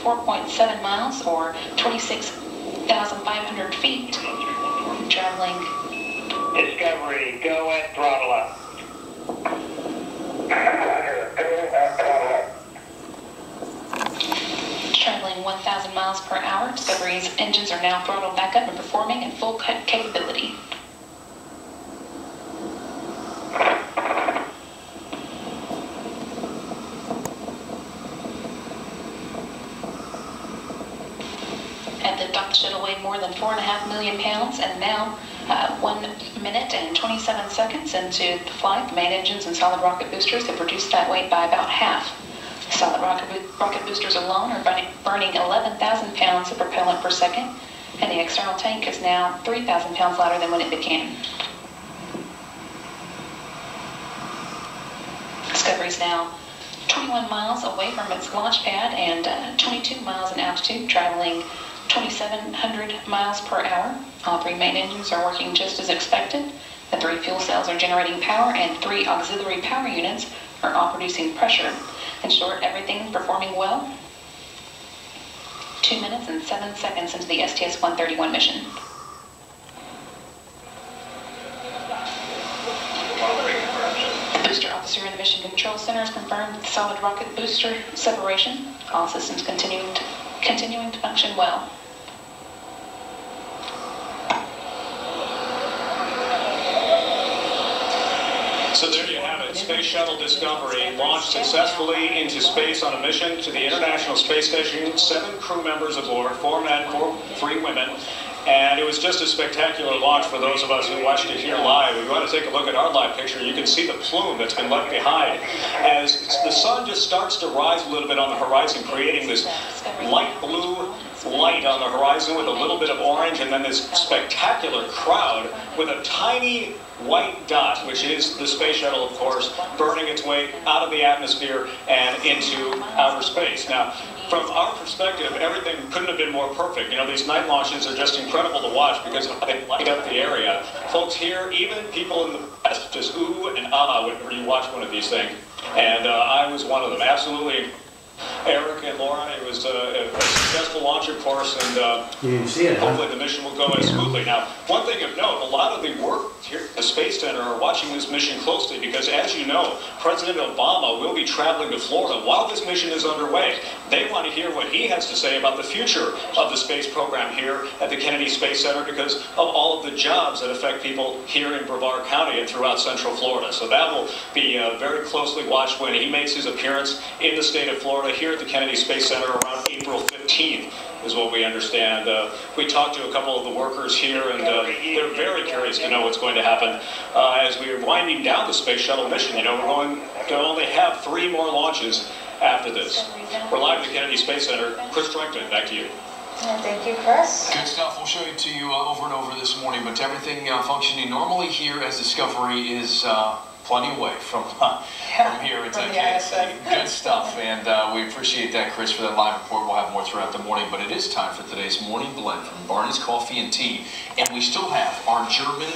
4.7 miles or 26,500 feet. Traveling. Discovery, go and throttle up. Traveling 1,000 miles per hour, Discovery's engines are now throttled back up and performing at full capability. At the dock, the shuttle weighed more than 4.5 million pounds, and now 1 minute and 27 seconds into the flight, the main engines and solid rocket boosters have reduced that weight by about half. Solid rocket boosters alone are burning 11,000 pounds of propellant per second, and the external tank is now 3,000 pounds lighter than when it began. Discovery is now 21 miles away from its launch pad and 22 miles in altitude, traveling 2,700 miles per hour. All 3 main engines are working just as expected. The 3 fuel cells are generating power, and 3 auxiliary power units are all producing pressure. In short, everything performing well. 2 minutes and 7 seconds into the STS-131 mission. The booster officer in the Mission Control Center has confirmed the solid rocket booster separation. All systems continuing to function well. So there you have it. Space Shuttle Discovery launched successfully into space on a mission to the International Space Station. 7 crew members aboard, 4 men, 3 women. And it was just a spectacular launch for those of us who watched it here live. If you want to take a look at our live picture, you can see the plume that's been left behind as the sun just starts to rise a little bit on the horizon, creating this light blue light on the horizon with a little bit of orange, and then this spectacular crowd with a tiny white dot, which is the space shuttle, of course, burning its way out of the atmosphere and into outer space. Now, from our perspective, everything couldn't have been more perfect. You know, these night launches are just incredible to watch because they light up the area. Folks here, even people in the West, just ooh and ah whenever you watch one of these things. And I was one of them. Absolutely. Eric and Laura, it was a successful launch, of course, and hopefully the mission will go as smoothly. Now, one thing of note, a lot of the work here at the Space Center are watching this mission closely because, as you know, President Obama will be traveling to Florida while this mission is underway. They want to hear what he has to say about the future of the space program here at the Kennedy Space Center because of all of the jobs that affect people here in Brevard County and throughout Central Florida. So that will be very closely watched when he makes his appearance in the state of Florida here at the Kennedy Space Center around April 15th. Is what we understand. We talked to a couple of the workers here, and they're very curious to know what's going to happen as we are winding down the space shuttle mission. You know, we're going to only have 3 more launches after this. We're live at the Kennedy Space Center. Chris Trenkman, back to you. Thank you, Chris. Good stuff. We'll show it to you over and over this morning, but everything functioning normally here as Discovery is plenty away from here at Kansas City. Good stuff, and we appreciate that, Chris, for that live report. We'll have more throughout the morning, but it is time for today's morning blend from Barney's Coffee and Tea, and we still have our German